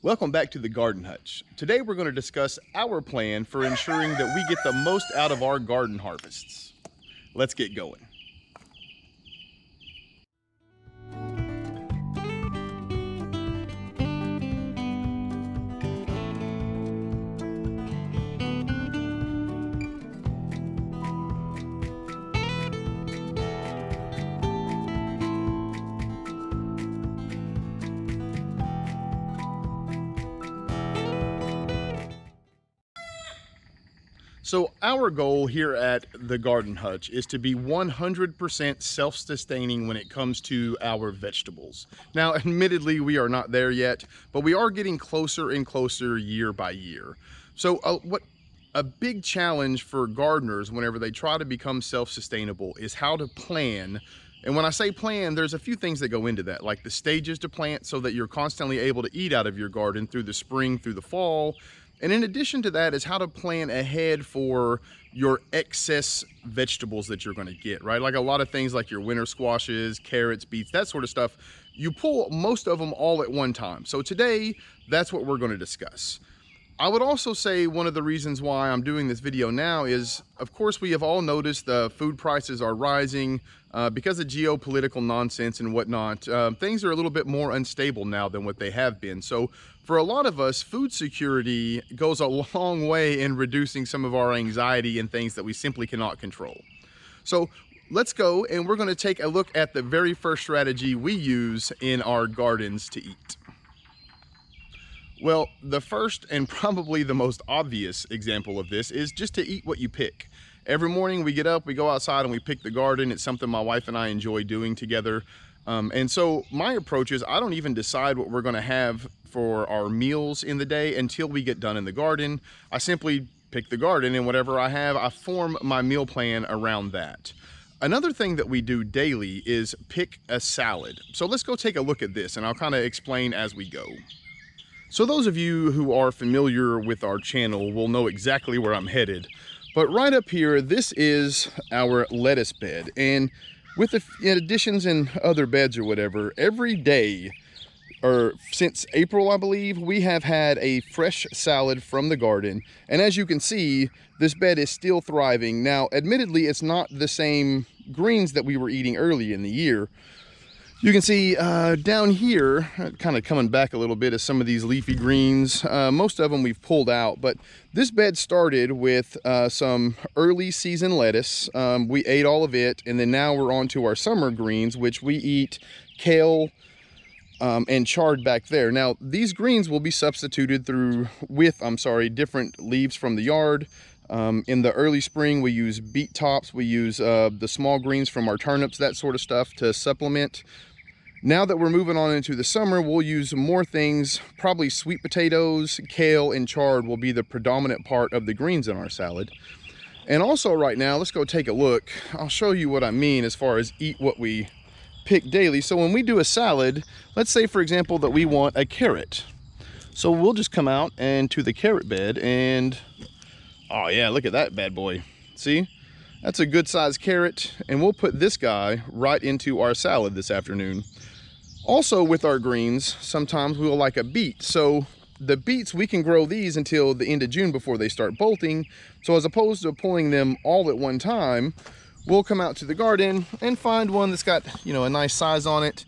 Welcome back to the Garden Hutch. Today we're going to discuss our plan for ensuring that we get the most out of our garden harvests. Let's get going. So our goal here at the Garden Hutch is to be 100% self-sustaining when it comes to our vegetables. Now, admittedly, we are not there yet, but we are getting closer and closer year by year. So a big challenge for gardeners whenever they try to become self-sustainable is how to plan. And when I say plan, there's a few things that go into that, like the stages to plant so that you're constantly able to eat out of your garden through the spring, through the fall. And in addition to that is how to plan ahead for your excess vegetables that you're going to get, right? Like a lot of things like your winter squashes, carrots, beets, that sort of stuff, you pull most of them all at one time. So today, that's what we're going to discuss. I would also say one of the reasons why I'm doing this video now is, of course, we have all noticed the food prices are rising because of geopolitical nonsense and whatnot. Things are a little bit more unstable now than what they have been. So for a lot of us, food security goes a long way in reducing some of our anxiety and things that we simply cannot control. So let's go, and we're going to take a look at the very first strategy we use in our gardens to eat. Well, the first and probably the most obvious example of this is just to eat what you pick. Every morning we get up, we go outside and we pick the garden. It's something my wife and I enjoy doing together. And so my approach is I don't even decide what we're going to have for our meals in the day until we get done in the garden. I simply pick the garden, and whatever I have, I form my meal plan around that. Another thing that we do daily is pick a salad. So let's go take a look at this, and I'll kind of explain as we go. So those of you who are familiar with our channel will know exactly where I'm headed. But right up here, this is our lettuce bed. And with the additions and other beds or whatever, every day, or since April, I believe, we have had a fresh salad from the garden. And as you can see, this bed is still thriving. Now, admittedly, it's not the same greens that we were eating early in the year. You can see down here, kind of coming back a little bit, is some of these leafy greens. Most of them we've pulled out, but this bed started with some early season lettuce. We ate all of it, and then now we're on to our summer greens, which we eat kale and chard back there. Now, these greens will be substituted with different leaves from the yard. In the early spring, we use beet tops. We use the small greens from our turnips, that sort of stuff to supplement. Now that we're moving on into the summer, we'll use more things. Probably sweet potatoes, kale, and chard will be the predominant part of the greens in our salad. And also right now, let's go take a look. I'll show you what I mean as far as eat what we pick daily. So when we do a salad, let's say, for example, that we want a carrot. So we'll just come out and to the carrot bed and, oh yeah, look at that bad boy. See? That's a good sized carrot, and we'll put this guy right into our salad this afternoon. Also with our greens, sometimes we'll like a beet. So the beets, we can grow these until the end of June before they start bolting. So as opposed to pulling them all at one time, we'll come out to the garden and find one that's got, a nice size on it,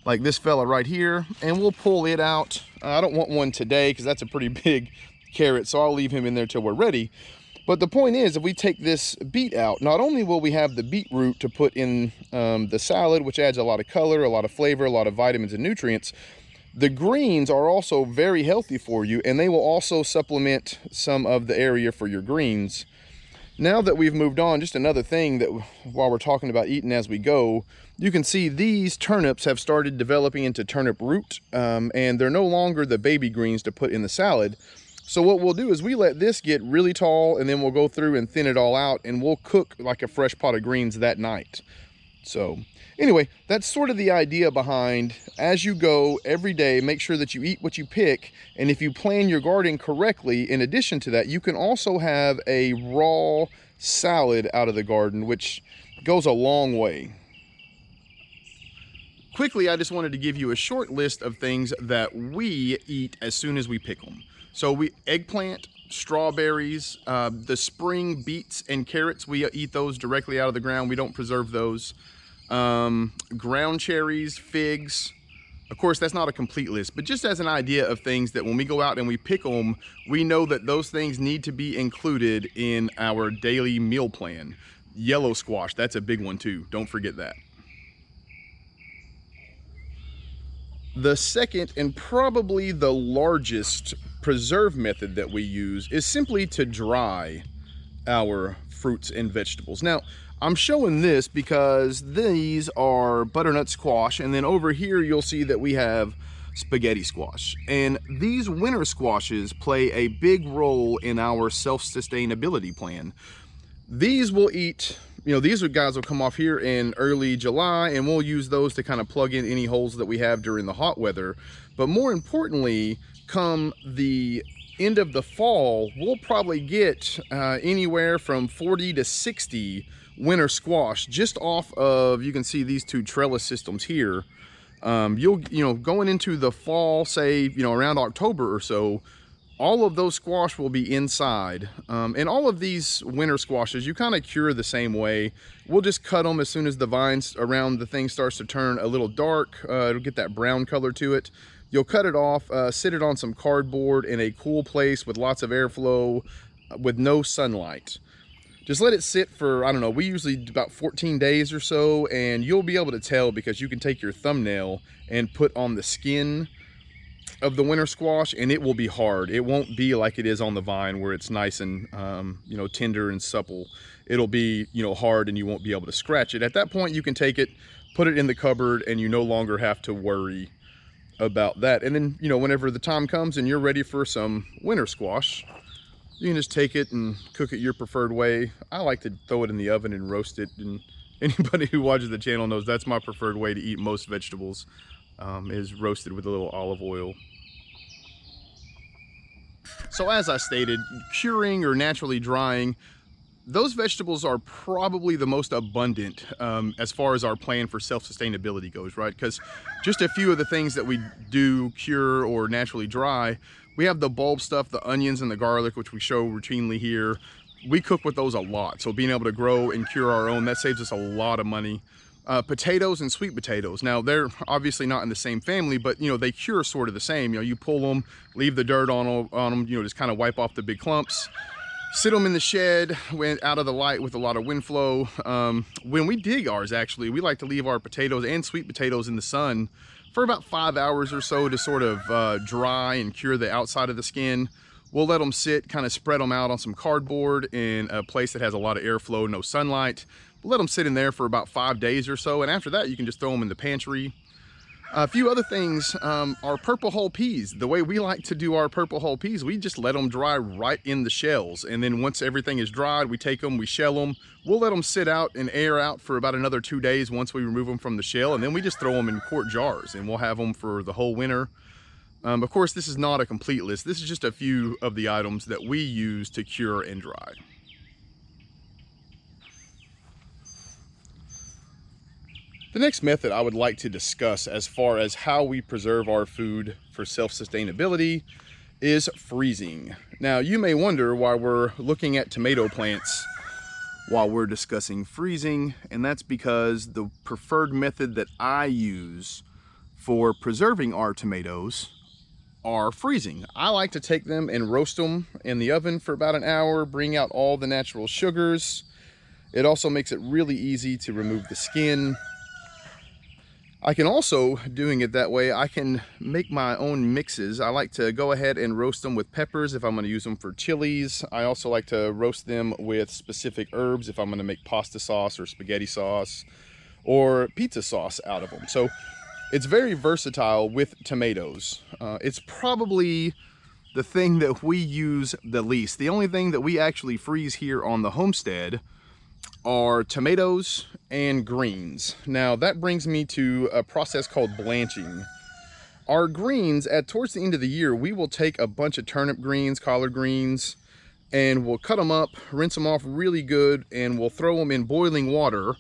like this fella right here, and we'll pull it out. I don't want one today because that's a pretty big carrot, so I'll leave him in there till we're ready. But the point is, if we take this beet out, not only will we have the beetroot to put in the salad, which adds a lot of color, a lot of flavor, a lot of vitamins and nutrients, the greens are also very healthy for you, and they will also supplement some of the area for your greens. Now that we've moved on, just another thing that while we're talking about eating as we go, you can see these turnips have started developing into turnip root, and they're no longer the baby greens to put in the salad. So what we'll do is we let this get really tall, and then we'll go through and thin it all out, and we'll cook like a fresh pot of greens that night. So anyway, that's sort of the idea behind, as you go every day, make sure that you eat what you pick. And if you plan your garden correctly, in addition to that, you can also have a raw salad out of the garden, which goes a long way. quickly, I just wanted to give you a short list of things that we eat as soon as we pick them. So eggplant, strawberries, the spring beets and carrots, we eat those directly out of the ground. We don't preserve those. Ground cherries, figs. Of course, that's not a complete list, but just as an idea of things that when we go out and we pick them, we know that those things need to be included in our daily meal plan. Yellow squash, that's a big one too. Don't forget that. The second and probably the largest preserve method that we use is simply to dry our fruits and vegetables. Now, I'm showing this because these are butternut squash, and then over here you'll see that we have spaghetti squash. And these winter squashes play a big role in our self-sustainability plan. These will eat, these guys will come off here in early July, and we'll use those to kind of plug in any holes that we have during the hot weather. But more importantly, come the end of the fall, we'll probably get anywhere from 40 to 60 winter squash just off of, you can see these two trellis systems here. Going into the fall, say, around October or so, all of those squash will be inside. And all of these winter squashes, you kind of cure the same way. We'll just cut them as soon as the vines around the thing starts to turn a little dark. It'll get that brown color to it. You'll cut it off, sit it on some cardboard in a cool place with lots of airflow, with no sunlight. Just let it sit for, I don't know, we usually do about 14 days or so, and you'll be able to tell because you can take your thumbnail and put on the skin of the winter squash, and it will be hard. It won't be like it is on the vine where it's nice and tender and supple. It'll be hard, and you won't be able to scratch it. At that point, you can take it, put it in the cupboard, and you no longer have to worry about that. And then whenever the time comes and you're ready for some winter squash, you can just take it and cook it your preferred way. I like to throw it in the oven and roast it, and anybody who watches the channel knows that's my preferred way to eat most vegetables, is roasted with a little olive oil. So as I stated, curing or naturally drying, those vegetables are probably the most abundant as far as our plan for self-sustainability goes, right? Because just a few of the things that we do cure or naturally dry, we have the bulb stuff, the onions and the garlic, which we show routinely here. We cook with those a lot. So being able to grow and cure our own, that saves us a lot of money. Potatoes and sweet potatoes. Now, they're obviously not in the same family, but they cure sort of the same. You pull them, leave the dirt on them, just kind of wipe off the big clumps. Sit them in the shed out of the light with a lot of wind flow. When we dig ours, actually, we like to leave our potatoes and sweet potatoes in the sun for about 5 hours or so to sort of dry and cure the outside of the skin. We'll let them sit, kind of spread them out on some cardboard in a place that has a lot of airflow, no sunlight. We'll let them sit in there for about 5 days or so, and after that you can just throw them in the pantry. A few other things are purple hull peas. The way we like to do our purple hull peas, we just let them dry right in the shells. And then once everything is dried, we take them, we shell them. We'll let them sit out and air out for about another 2 days once we remove them from the shell. And then we just throw them in quart jars, and we'll have them for the whole winter. Of course, this is not a complete list. This is just a few of the items that we use to cure and dry. The next method I would like to discuss as far as how we preserve our food for self-sustainability is freezing. Now, you may wonder why we're looking at tomato plants while we're discussing freezing, and that's because the preferred method that I use for preserving our tomatoes are freezing. I like to take them and roast them in the oven for about an hour, bring out all the natural sugars. It also makes it really easy to remove the skin. I can also, doing it that way, I can make my own mixes. I like to go ahead and roast them with peppers if I'm going to use them for chilies. I also like to roast them with specific herbs if I'm going to make pasta sauce or spaghetti sauce or pizza sauce out of them. So it's very versatile with tomatoes. It's probably the thing that we use the least. The only thing that we actually freeze here on the homestead are tomatoes and greens. Now that brings me to a process called blanching. Our greens, towards the end of the year, we will take a bunch of turnip greens, collard greens, and we'll cut them up, rinse them off really good, and we'll throw them in boiling water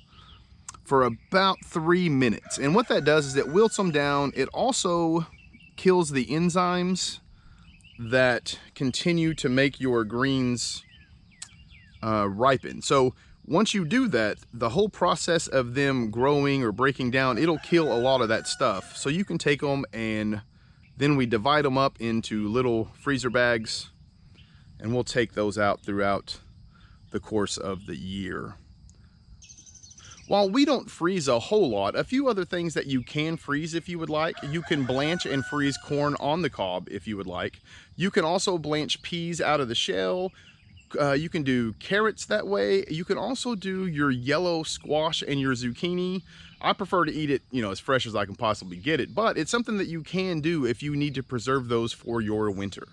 for about 3 minutes. And what that does is it wilts them down. It also kills the enzymes that continue to make your greens ripen. So once you do that, the whole process of them growing or breaking down, it'll kill a lot of that stuff. So you can take them, and then we divide them up into little freezer bags, and we'll take those out throughout the course of the year. While we don't freeze a whole lot, a few other things that you can freeze if you would like. You can blanch and freeze corn on the cob if you would like. You can also blanch peas out of the shell. You can do carrots that way. You can also do your yellow squash and your zucchini. I prefer to eat it, as fresh as I can possibly get it, but it's something that you can do if you need to preserve those for your winter.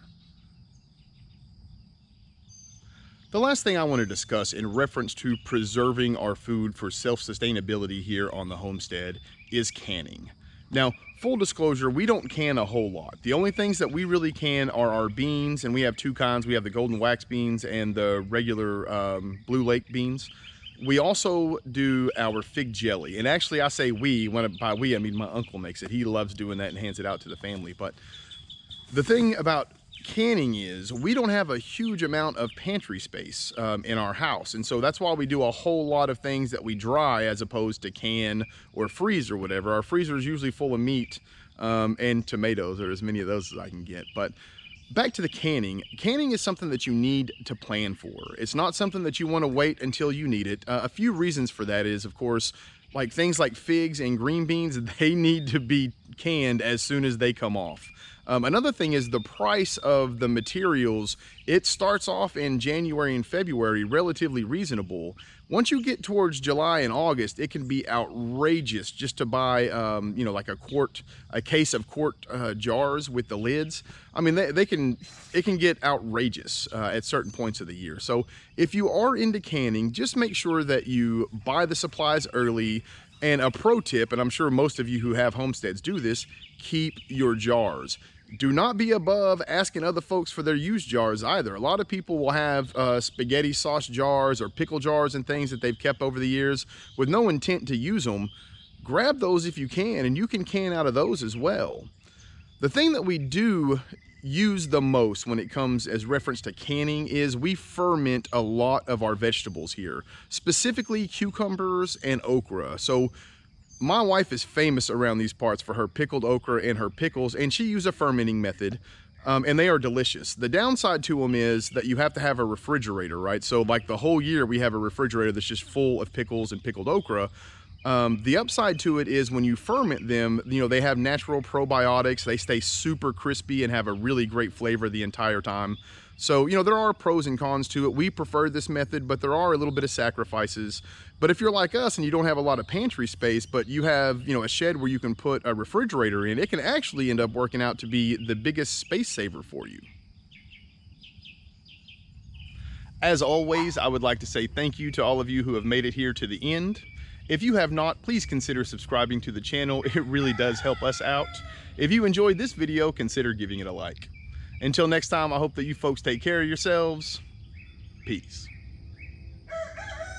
The last thing I want to discuss in reference to preserving our food for self-sustainability here on the homestead is canning. Now, full disclosure, we don't can a whole lot. The only things that we really can are our beans, and we have two kinds. We have the golden wax beans and the regular Blue Lake beans. We also do our fig jelly, and actually I say we, by we I mean my uncle makes it. He loves doing that and hands it out to the family. But the thing about canning is we don't have a huge amount of pantry space in our house, and so that's why we do a whole lot of things that we dry as opposed to can or freeze or whatever. Our freezer is usually full of meat and tomatoes, or as many of those as I can get. But back to the canning. Canning is something that you need to plan for. It's not something that you want to wait until you need it. A few reasons for that is, of course, like things like figs and green beans, they need to be canned as soon as they come off. Another thing is the price of the materials. It starts off in January and February relatively reasonable. Once you get towards July and August, it can be outrageous just to buy, like a case of quart jars with the lids. I mean, it can get outrageous at certain points of the year. So if you are into canning, just make sure that you buy the supplies early. And a pro tip, and I'm sure most of you who have homesteads do this, keep your jars. Do not be above asking other folks for their used jars either. A lot of people will have spaghetti sauce jars or pickle jars and things that they've kept over the years with no intent to use them. Grab those if you can, and you can can out of those as well. The thing that we do use the most when it comes as reference to canning is we ferment a lot of our vegetables here, specifically cucumbers and okra. So my wife is famous around these parts for her pickled okra and her pickles, and she uses a fermenting method, and they are delicious. The downside to them is that you have to have a refrigerator, right? So like the whole year we have a refrigerator that's just full of pickles and pickled okra. The upside to it is when you ferment them, they have natural probiotics. They stay super crispy and have a really great flavor the entire time. So, there are pros and cons to it. We prefer this method, but there are a little bit of sacrifices. But if you're like us and you don't have a lot of pantry space, but you have, a shed where you can put a refrigerator in, it can actually end up working out to be the biggest space saver for you. As always, I would like to say thank you to all of you who have made it here to the end. If you have not, please consider subscribing to the channel. It really does help us out. If you enjoyed this video, consider giving it a like. Until next time, I hope that you folks take care of yourselves. Peace.